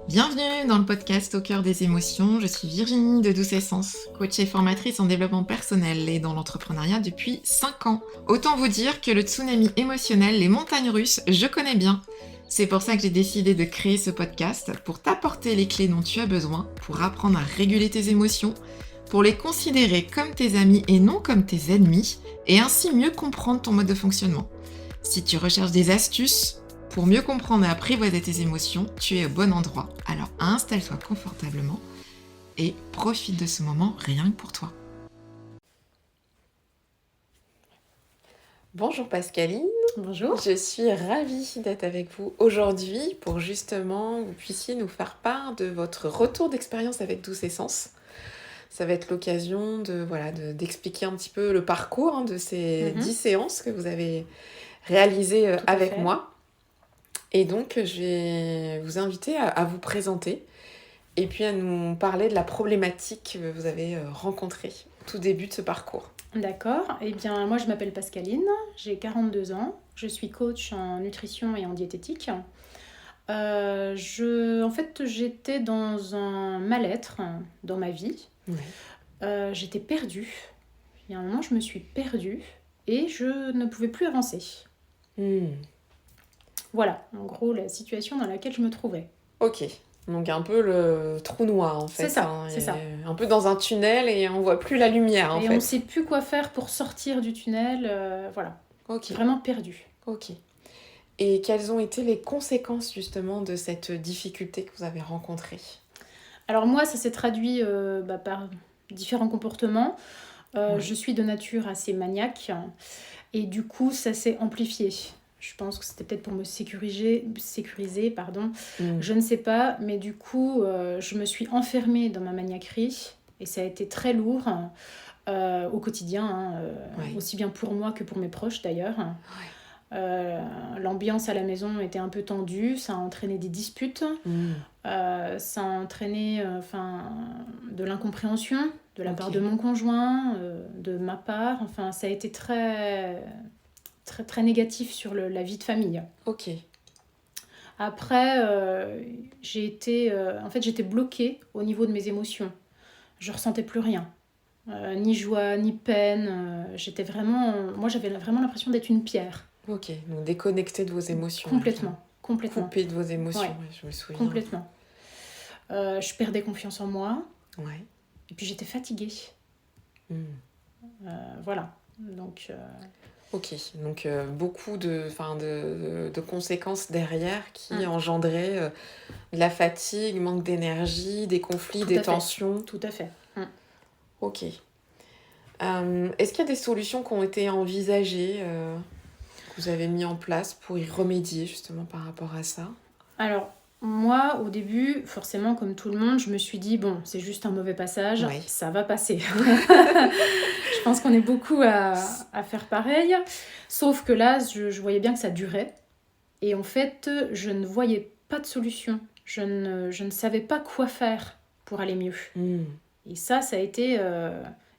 Bienvenue dans le podcast Au cœur des émotions. Je suis Virginie de Douce Essence, coach et formatrice en développement personnel et dans l'entrepreneuriat depuis 5 ans. Autant vous dire que le tsunami émotionnel, les montagnes russes, je connais bien. C'est pour ça que j'ai décidé de créer ce podcast pour t'apporter les clés dont tu as besoin pour apprendre à réguler tes émotions, pour les considérer comme tes amis et non comme tes ennemis, et ainsi mieux comprendre ton mode de fonctionnement. Si tu recherches des astuces pour mieux comprendre et apprivoiser tes émotions, tu es au bon endroit. Alors installe-toi confortablement et profite de ce moment rien que pour toi. Bonjour Pascaline. Bonjour. Je suis ravie d'être avec vous aujourd'hui pour justement vous puissiez nous faire part de votre retour d'expérience avec Douce Essence. Ça va être l'occasion d'expliquer un petit peu le parcours de ces 10 séances que vous avez réalisées avec moi. Et donc, je vais vous inviter à vous présenter et puis à nous parler de la problématique que vous avez rencontrée au tout début de ce parcours. D'accord. Eh bien, moi, je m'appelle Pascaline, j'ai 42 ans, je suis coach en nutrition et en diététique. J'étais dans un mal-être dans ma vie. Ouais. J'étais perdue. Il y a un moment, je me suis perdue et je ne pouvais plus avancer. Voilà, en gros, la situation dans laquelle je me trouvais. Ok, donc un peu le trou noir en fait. C'est ça, c'est ça. Un peu dans un tunnel et on voit plus la lumière en fait. Et on ne sait plus quoi faire pour sortir du tunnel, voilà. Ok. Vraiment perdue. Ok. Et quelles ont été les conséquences justement de cette difficulté que vous avez rencontrée ? Alors moi, ça s'est traduit par différents comportements. Ouais. Je suis de nature assez maniaque et du coup, ça s'est amplifié. Je pense que c'était peut-être pour me sécuriser, je ne sais pas, mais du coup, je me suis enfermée dans ma maniaquerie et ça a été très lourd au quotidien, aussi bien pour moi que pour mes proches d'ailleurs. L'ambiance à la maison était un peu tendue, ça a entraîné des disputes, ça a entraîné de l'incompréhension de la part de mon conjoint, de ma part, ça a été très, très, très négatif sur la vie de famille. Ok. Après, j'étais bloquée au niveau de mes émotions. Je ressentais plus rien. Ni joie, ni peine. Moi, j'avais vraiment l'impression d'être une pierre. Ok, donc déconnecté de vos émotions. Complètement. Coupé de vos émotions, Ouais. Je me souviens. Complètement. Je perdais confiance en moi. Ouais. Et puis j'étais fatiguée. Voilà. Donc... Ok, donc beaucoup de conséquences derrière qui engendraient de la fatigue, manque d'énergie, des conflits, des tensions. Tout à fait. Ok. Est-ce qu'il y a des solutions qui ont été envisagées, que vous avez mis en place pour y remédier justement par rapport à ça ? Alors, moi, au début, forcément, comme tout le monde, je me suis dit, bon, c'est juste un mauvais passage, ça va passer. Je pense qu'on est beaucoup à faire pareil. Sauf que là, je voyais bien que ça durait. Et en fait, je ne voyais pas de solution. Je ne savais pas quoi faire pour aller mieux. Et ça a été...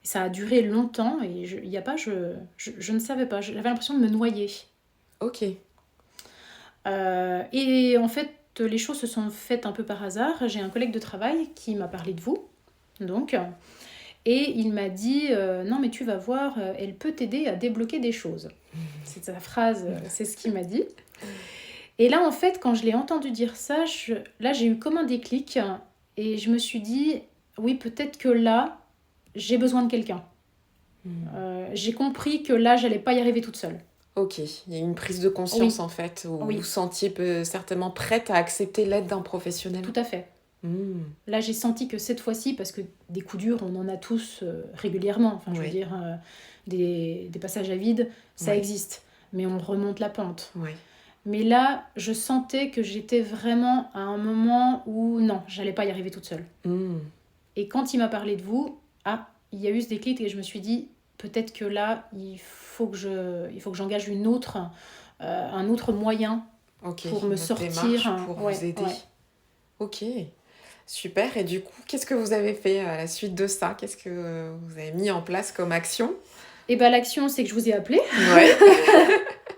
ça a duré longtemps et je ne savais pas. J'avais l'impression de me noyer. Ok. Et en fait, les choses se sont faites un peu par hasard. J'ai un collègue de travail qui m'a parlé de vous, donc, et il m'a dit non mais tu vas voir, elle peut t'aider à débloquer des choses. C'est sa phrase, c'est ce qu'il m'a dit. Et là en fait, quand je l'ai entendu dire ça, j'ai eu comme un déclic et je me suis dit oui, peut-être que là j'ai besoin de quelqu'un. J'ai compris que là j'allais pas y arriver toute seule. Ok, il y a une prise de conscience en fait, où vous vous sentiez certainement prête à accepter l'aide d'un professionnel. Tout à fait. Là, j'ai senti que cette fois-ci, parce que des coups durs, on en a tous régulièrement, je veux dire, des passages à vide, ça existe, mais on remonte la pente. Mais là, je sentais que j'étais vraiment à un moment où non, j'allais pas y arriver toute seule. Et quand il m'a parlé de vous, il y a eu ce déclic et je me suis dit, peut-être que là, il faut que j'engage un autre moyen pour me sortir. Pour vous aider. Ok, super. Et du coup, qu'est-ce que vous avez fait à la suite de ça ? Qu'est-ce que vous avez mis en place comme action ? Et l'action, c'est que je vous ai appelé.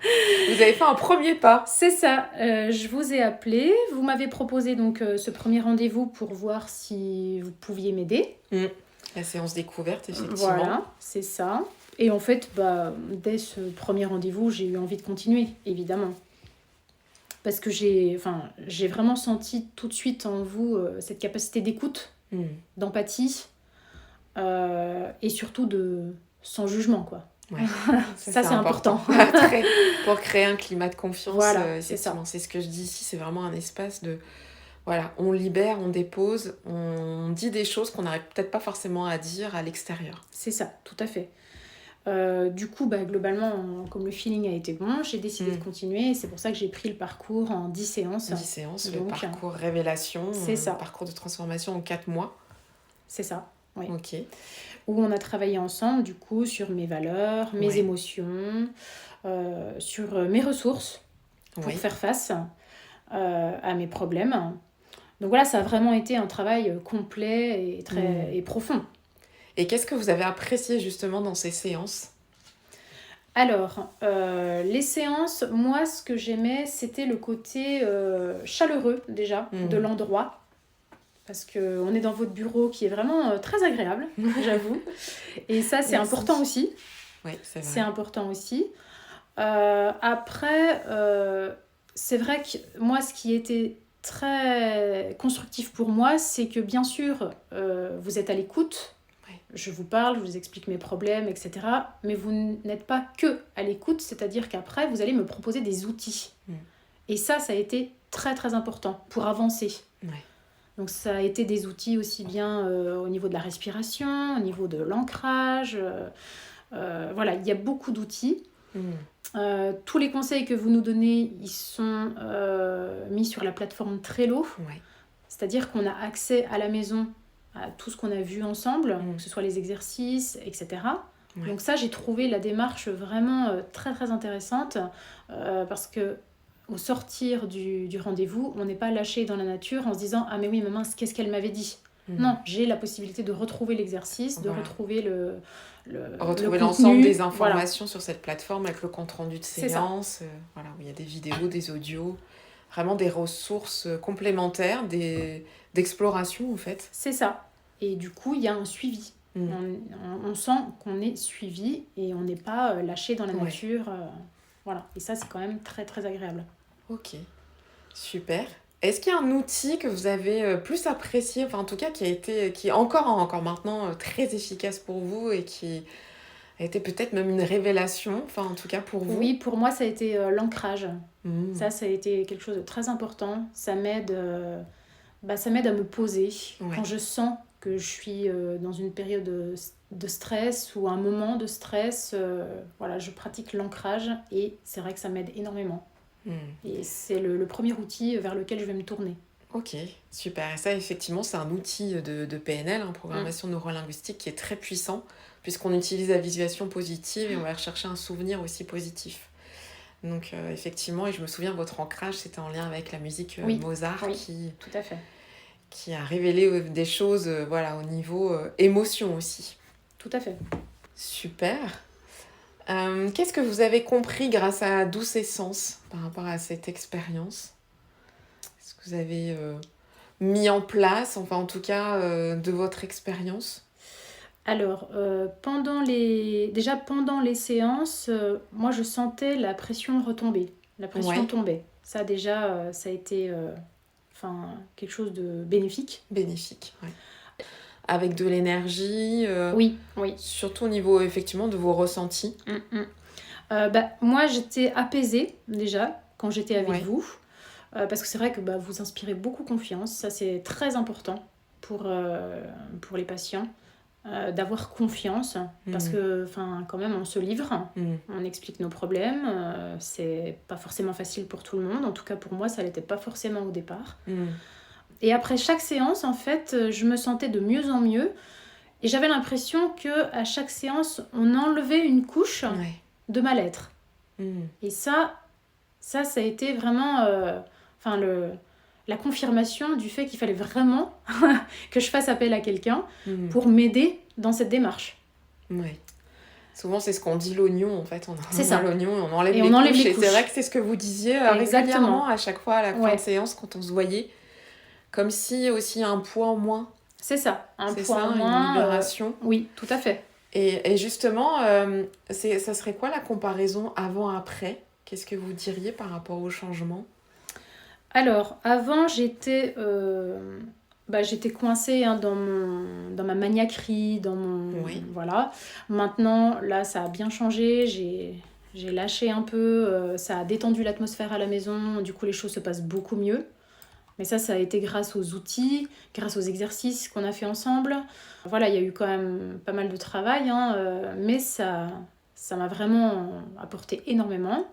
Vous avez fait un premier pas. C'est ça. Je vous ai appelé. Vous m'avez proposé donc ce premier rendez-vous pour voir si vous pouviez m'aider. La séance découverte, effectivement. Voilà, c'est ça. Et en fait, dès ce premier rendez-vous, j'ai eu envie de continuer, évidemment. Parce que j'ai vraiment senti tout de suite en vous cette capacité d'écoute, d'empathie, et surtout sans jugement, quoi. Ouais. Ça c'est important. Pour créer un climat de confiance, voilà, c'est ça. C'est ce que je dis ici, c'est vraiment un espace de... Voilà, on libère, on dépose, on dit des choses qu'on n'aurait peut-être pas forcément à dire à l'extérieur. C'est ça, tout à fait. Du coup, globalement, comme le feeling a été bon, j'ai décidé de continuer. Et c'est pour ça que j'ai pris le parcours en 10 séances. 10 séances, donc, le parcours révélation, c'est ça. Parcours de transformation en 4 mois. C'est ça, oui. Ok. Où on a travaillé ensemble, du coup, sur mes valeurs, mes émotions, sur mes ressources pour faire face à mes problèmes. Donc voilà, ça a vraiment été un travail complet et profond. Et qu'est-ce que vous avez apprécié justement dans ces séances ? Alors, les séances, moi, ce que j'aimais, c'était le côté chaleureux, déjà, de l'endroit. Parce qu'on est dans votre bureau qui est vraiment très agréable, j'avoue. Et ça, c'est important aussi. Oui, c'est vrai. C'est important aussi. Après, c'est vrai que moi, ce qui était très constructif pour moi, c'est que bien sûr, vous êtes à l'écoute. Je vous parle, je vous explique mes problèmes, etc. Mais vous n'êtes pas que à l'écoute, c'est-à-dire qu'après, vous allez me proposer des outils. Et ça a été très, très important pour avancer. Donc ça a été des outils aussi bien au niveau de la respiration, au niveau de l'ancrage. Voilà, il y a beaucoup d'outils. Tous les conseils que vous nous donnez, ils sont mis sur la plateforme Trello. C'est-à-dire qu'on a accès à la maison à tout ce qu'on a vu ensemble, que ce soit les exercices, etc. Donc ça, j'ai trouvé la démarche vraiment très, très intéressante parce que au sortir du rendez-vous, on n'est pas lâché dans la nature en se disant « Ah mais oui, mais mince, qu'est-ce qu'elle m'avait dit ?» Non, j'ai la possibilité de retrouver l'exercice, de retrouver retrouver l'ensemble des informations sur cette plateforme avec le compte-rendu de séance, où il y a des vidéos, des audios, vraiment des ressources complémentaires, d'exploration en fait. C'est ça. Et du coup, il y a un suivi. On sent qu'on est suivi et on n'est pas lâché dans la nature. Voilà. Et ça, c'est quand même très, très agréable. Ok, super. Est-ce qu'il y a un outil que vous avez plus apprécié, enfin en tout cas qui est encore maintenant très efficace pour vous et qui a été peut-être même une révélation, enfin en tout cas pour vous ? Oui, pour moi ça a été l'ancrage. Ça a été quelque chose de très important. Ça m'aide à me poser quand je sens que je suis dans une période de stress ou un moment de stress. Je pratique l'ancrage et c'est vrai que ça m'aide énormément. Et c'est le premier outil vers lequel je vais me tourner. Ok, super. Et ça, effectivement, c'est un outil de PNL, programmation neurolinguistique, qui est très puissant, puisqu'on utilise la visualisation positive et on va rechercher un souvenir aussi positif. Donc, effectivement, et je me souviens, votre ancrage, c'était en lien avec la musique Mozart, tout à fait. Qui a révélé des choses au niveau émotion aussi. Tout à fait. Super. Qu'est-ce que vous avez compris grâce à Douce Essence par rapport à cette expérience ? Est-ce que vous avez mis en place, enfin en tout cas de votre expérience ? Alors, pendant les séances, moi je sentais la pression retomber. La pression tombait. Ça déjà, ça a été quelque chose de bénéfique. Bénéfique, oui. Avec de l'énergie. Oui. Surtout au niveau, effectivement, de vos ressentis. Moi, j'étais apaisée, déjà, quand j'étais avec vous. Parce que c'est vrai que vous inspirez beaucoup confiance. Ça, c'est très important pour les patients. D'avoir confiance. Parce que, quand même, on se livre. On explique nos problèmes. C'est pas forcément facile pour tout le monde. En tout cas, pour moi, ça l'était pas forcément au départ. Et après chaque séance, en fait, je me sentais de mieux en mieux. Et j'avais l'impression qu'à chaque séance, on enlevait une couche de mal-être. Et ça a été vraiment la confirmation du fait qu'il fallait vraiment que je fasse appel à quelqu'un pour m'aider dans cette démarche. Oui. Souvent, c'est ce qu'on dit l'oignon, en fait. C'est ça. L'oignon et on enlève Et les on enlève couches. les Et c'est couches. vrai que c'est ce que vous disiez Exactement. régulièrement à chaque fois à la fin Ouais. de séance quand on se voyait. Comme si aussi un poids en moins. C'est ça, C'est poids ça, en moins. une libération. Oui, tout à fait. Et justement, ça serait quoi la comparaison avant-après? Qu'est-ce que vous diriez par rapport au changement? Alors, avant, j'étais coincée dans ma maniaquerie, Oui. Voilà. Maintenant, là, ça a bien changé. J'ai lâché un peu. Ça a détendu l'atmosphère à la maison. Du coup, les choses se passent beaucoup mieux. Mais ça a été grâce aux outils, grâce aux exercices qu'on a fait ensemble. Voilà, il y a eu quand même pas mal de travail, mais ça m'a vraiment apporté énormément.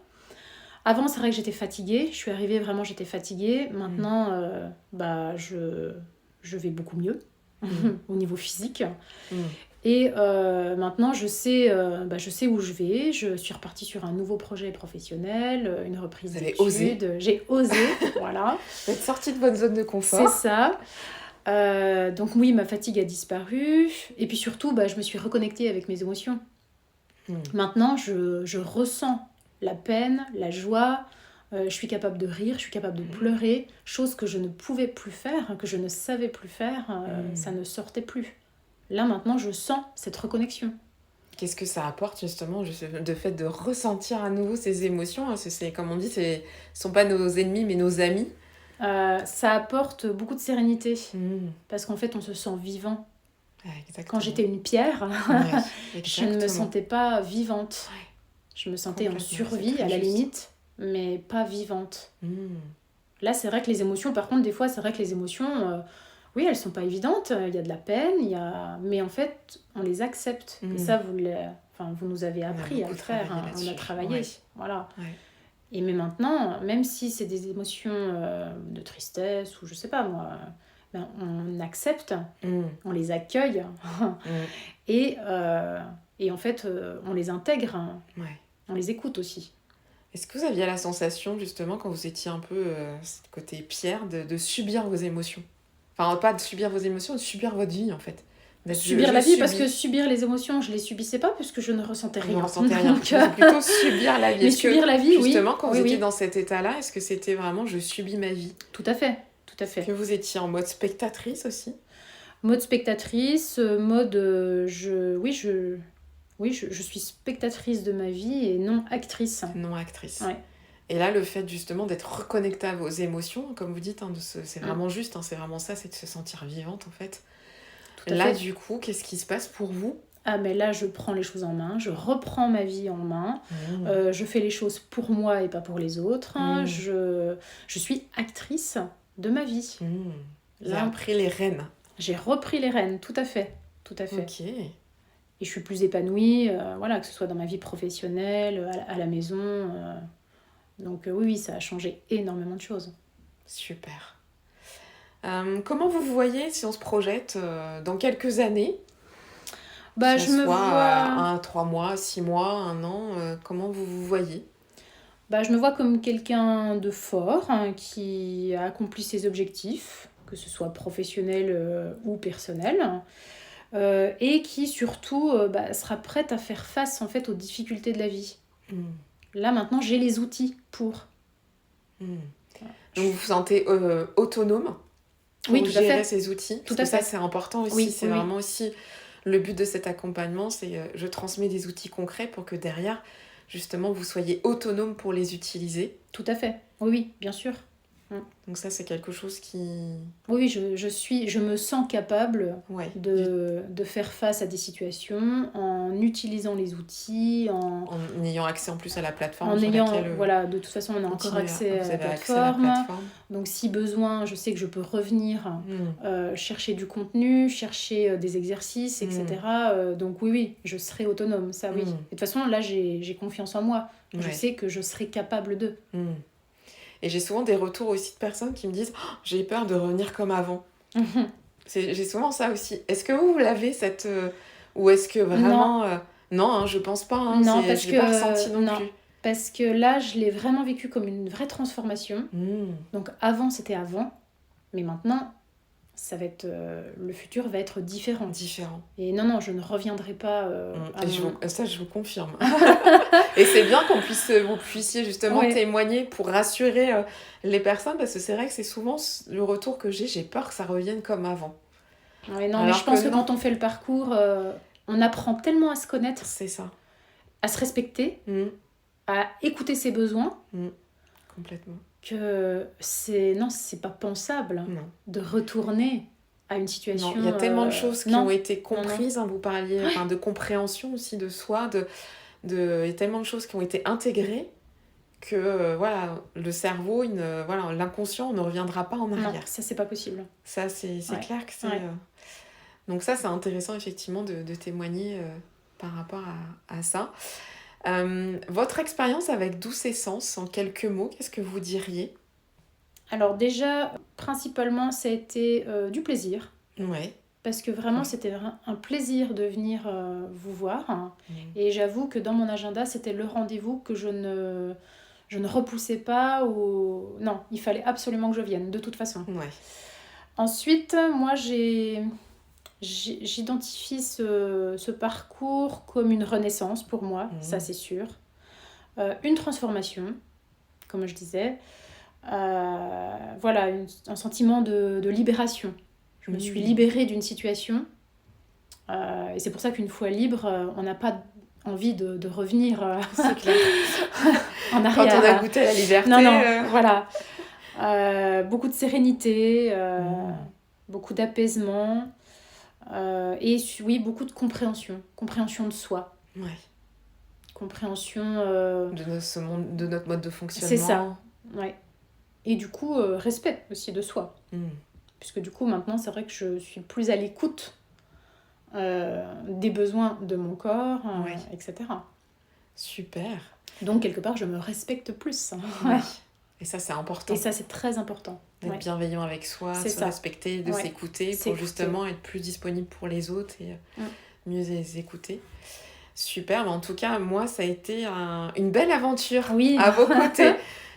Avant, c'est vrai que j'étais fatiguée. Je suis arrivée, vraiment, j'étais fatiguée. Maintenant, je vais beaucoup mieux au niveau physique. Et maintenant, je sais où je vais. Je suis repartie sur un nouveau projet professionnel, une reprise d'études. Vous avez osé. J'ai osé, voilà. Vous êtes sortie de votre zone de confort. C'est ça. Donc oui, ma fatigue a disparu. Et puis surtout, je me suis reconnectée avec mes émotions. Maintenant, je ressens la peine, la joie. Je suis capable de rire, je suis capable de pleurer. Chose que je ne pouvais plus faire, que je ne savais plus faire. Ça ne sortait plus. Là, maintenant, je sens cette reconnexion. Qu'est-ce que ça apporte, justement, de fait de ressentir à nouveau ces émotions? Parce que c'est, comme on dit, ce ne sont pas nos ennemis, mais nos amis. Ça apporte beaucoup de sérénité. Parce qu'en fait, on se sent vivant. Quand j'étais une pierre, je ne me sentais pas vivante. Je me sentais en survie, à la limite, mais pas vivante. Là, c'est vrai que les émotions, par contre, des fois, c'est vrai que les émotions... oui, elles sont pas évidentes, il y a de la peine, mais en fait, on les accepte. Et ça, vous nous avez appris à le faire, on a travaillé. Voilà. Ouais. Et mais maintenant, même si c'est des émotions de tristesse ou je sais pas moi, on accepte, on les accueille et en fait, on les intègre, on les écoute aussi. Est-ce que vous aviez la sensation, justement, quand vous étiez un peu côté pierre, de subir vos émotions? Enfin, pas de subir vos émotions, de subir votre vie, en fait. Subir la vie, parce que subir les émotions, je les subissais pas, puisque je ne ressentais rien. Vous ne ressentez rien. Donc, c'est plutôt subir la vie. Mais subir la vie, oui. Justement, quand vous étiez dans cet état-là, est-ce que c'était vraiment « je subis ma vie » ? Tout à fait, tout à fait. Est-ce que vous étiez en mode spectatrice aussi ? Mode spectatrice, mode... je suis spectatrice de ma vie et non actrice. Non actrice. Ouais. Et là, le fait justement d'être reconnectée à vos émotions, comme vous dites, c'est vraiment juste, c'est vraiment ça, c'est de se sentir vivante en fait. Là, du coup, qu'est-ce qui se passe pour vous ? Ah, mais là, je prends les choses en main, je reprends ma vie en main, je fais les choses pour moi et pas pour les autres. Je suis actrice de ma vie. Vous avez pris les rênes. J'ai repris les rênes, tout à fait. Ok. Et je suis plus épanouie, que ce soit dans ma vie professionnelle, à la maison. Donc oui, ça a changé énormément de choses. Super. Comment vous voyez, si on se projette, dans quelques années ? Je me vois... 3 mois, 6 mois, 1 an, comment vous vous voyez ? Je me vois comme quelqu'un de fort, qui a accompli ses objectifs, que ce soit professionnel ou personnel, et qui surtout sera prête à faire face en fait aux difficultés de la vie. Là maintenant j'ai les outils pour. Donc vous vous sentez autonome pour gérer ces outils, parce que ça c'est important aussi, vraiment aussi le but de cet accompagnement, c'est je transmets des outils concrets pour que derrière justement vous soyez autonome pour les utiliser. Tout à fait, oui, bien sûr. Donc ça c'est quelque chose qui... Oui, je me sens capable de faire face à des situations en utilisant les outils, en ayant accès en plus à la plateforme. De toute façon on a encore accès à la plateforme. Donc si besoin, je sais que je peux revenir chercher du contenu, chercher des exercices, etc. Donc oui, je serai autonome, ça oui. Et de toute façon là j'ai confiance en moi. Je sais que je serai capable de... Et j'ai souvent des retours aussi de personnes qui me disent « j'ai peur de revenir comme avant ». J'ai souvent ça aussi. Est-ce que vous l'avez cette... ou est-ce que vraiment... Non, je pense pas. Non, parce je l'ai pas ressenti non plus. Parce que là, je l'ai vraiment vécu comme une vraie transformation. Donc avant, c'était avant. Mais maintenant, ça va être, le futur va être différent. Différent. Et non, je ne reviendrai pas ça, je vous confirme. Et c'est bien vous puissiez justement témoigner pour rassurer les personnes, parce que c'est vrai que c'est souvent le retour que j'ai peur que ça revienne comme avant. Oui, non, mais je pense que quand on fait le parcours, on apprend tellement à se connaître. C'est ça. À se respecter, à écouter ses besoins. Complètement. Que c'est pas pensable de retourner à une situation... Non, il y a tellement de choses qui ont été comprises, vous parliez de compréhension aussi de soi, il y a tellement de choses qui ont été intégrées que le cerveau, l'inconscient, on ne reviendra pas en arrière. Non, ça c'est pas possible. Ça c'est clair que c'est... Donc ça c'est intéressant effectivement de témoigner par rapport à ça. Votre expérience avec Douce Essence, en quelques mots, qu'est-ce que vous diriez ? Alors déjà, principalement, ça a été du plaisir. Ouais. Parce que vraiment, c'était un plaisir de venir vous voir. Et j'avoue que dans mon agenda, c'était le rendez-vous que je ne repoussais pas. Non, il fallait absolument que je vienne, de toute façon. Ouais. Ensuite, moi, j'identifie ce parcours comme une renaissance pour moi, ça c'est sûr. Une transformation, comme je disais. Un sentiment de libération. Je me suis libérée d'une situation. Et c'est pour ça qu'une fois libre, on n'a pas envie de revenir c'est clair. en arrière. Quand on a goûté à la liberté. Non, voilà. Beaucoup de sérénité, beaucoup d'apaisement. Et oui, beaucoup de compréhension de soi. Ouais. Compréhension de notre mode de fonctionnement. C'est ça, ouais. Et du coup, respect aussi de soi. Puisque du coup, maintenant, c'est vrai que je suis plus à l'écoute des besoins de mon corps, etc. Super. Donc, quelque part, je me respecte plus. Ouais. Et ça, c'est important. Et ça, c'est très important. D'être bienveillant avec soi, de se respecter, de s'écouter pour justement être plus disponible pour les autres et mieux les écouter. Super, mais en tout cas, moi, ça a été une belle aventure à vos côtés.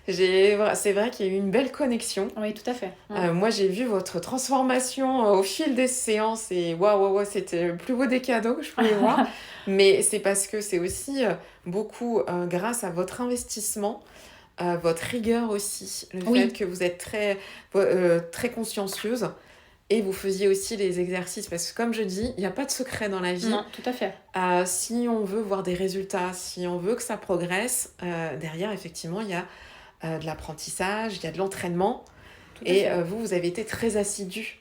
C'est vrai qu'il y a eu une belle connexion. Oui, tout à fait. Moi, j'ai vu votre transformation au fil des séances et waouh, c'était le plus beau des cadeaux que je pouvais voir. Mais c'est parce que c'est aussi beaucoup grâce à votre investissement, votre rigueur aussi, le fait que vous êtes très, très consciencieuse. Et vous faisiez aussi les exercices, parce que comme je dis, il n'y a pas de secret dans la vie. Non, tout à fait. Si on veut voir des résultats, si on veut que ça progresse, derrière, effectivement, il y a de l'apprentissage, il y a de l'entraînement. Et vous avez été très assidue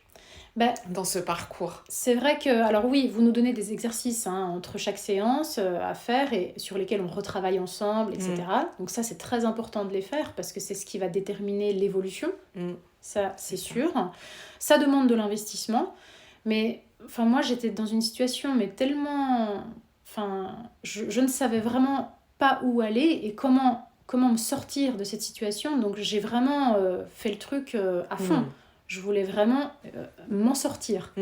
dans ce parcours. C'est vrai que, alors oui, vous nous donnez des exercices entre chaque séance à faire et sur lesquels on retravaille ensemble, etc. Donc ça, c'est très important de les faire parce que c'est ce qui va déterminer l'évolution. Ça, c'est sûr. Ça demande de l'investissement. Mais moi, j'étais dans une situation mais tellement... Je ne savais vraiment pas où aller et comment me sortir de cette situation. Donc, j'ai vraiment fait le truc à fond. Je voulais vraiment m'en sortir.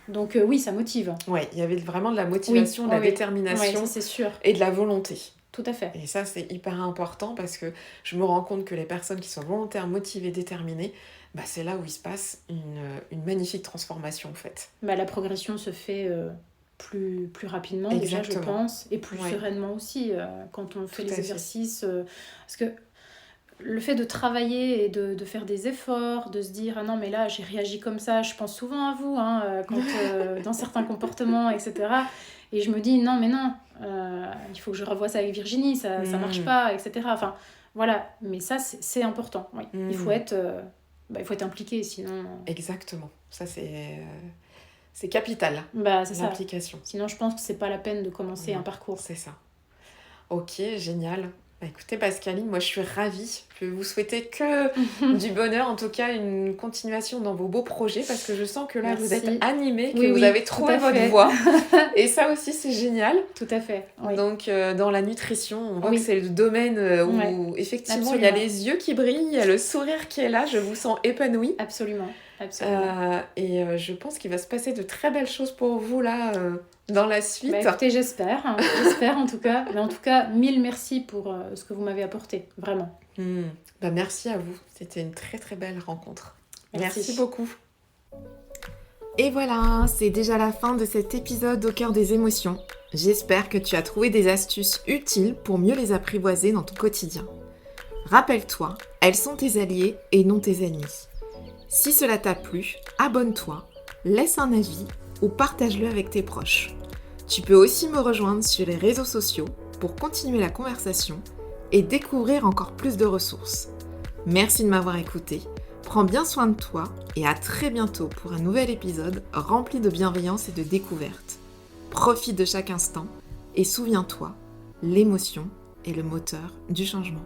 Donc, oui, ça motive. Oui, il y avait vraiment de la motivation, de la détermination ça, c'est sûr. Et de la volonté. Tout à fait. Et ça, c'est hyper important parce que je me rends compte que les personnes qui sont volontaires, motivées, déterminées, c'est là où il se passe une magnifique transformation, en fait. La progression se fait plus rapidement, déjà, je pense, et plus sereinement aussi, quand on fait les exercices. Parce que le fait de travailler et de faire des efforts, de se dire « Ah non, mais là, j'ai réagi comme ça », je pense souvent à vous, quand, dans certains comportements, etc. Et je me dis « Non, mais non, il faut que je revoie ça avec Virginie, ça marche pas, etc. » Enfin, voilà, mais ça, c'est important. Oui. Il faut être impliqué, sinon... Exactement. Ça, c'est capital, c'est l'implication. Ça. Sinon, je pense que c'est pas la peine de commencer un parcours. C'est ça. Ok, génial. Écoutez Pascaline, moi je suis ravie. Je vais vous souhaiter que du bonheur, en tout cas une continuation dans vos beaux projets parce que je sens que là vous êtes animée, que vous avez trouvé votre voie. Et ça aussi c'est génial. Tout à fait. Oui. Donc dans la nutrition, on voit que c'est le domaine où effectivement il y a les yeux qui brillent, il y a le sourire qui est là, je vous sens épanouie. Absolument. Et je pense qu'il va se passer de très belles choses pour vous là dans la suite. Écoutez, j'espère en tout cas. Mais en tout cas, mille merci pour ce que vous m'avez apporté, vraiment. Merci à vous, c'était une très très belle rencontre. Merci beaucoup. Et voilà, c'est déjà la fin de cet épisode au cœur des émotions. J'espère que tu as trouvé des astuces utiles pour mieux les apprivoiser dans ton quotidien. Rappelle-toi, elles sont tes alliés et non tes ennemis. Si cela t'a plu, abonne-toi, laisse un avis ou partage-le avec tes proches. Tu peux aussi me rejoindre sur les réseaux sociaux pour continuer la conversation et découvrir encore plus de ressources. Merci de m'avoir écouté, prends bien soin de toi et à très bientôt pour un nouvel épisode rempli de bienveillance et de découverte. Profite de chaque instant et souviens-toi, l'émotion est le moteur du changement.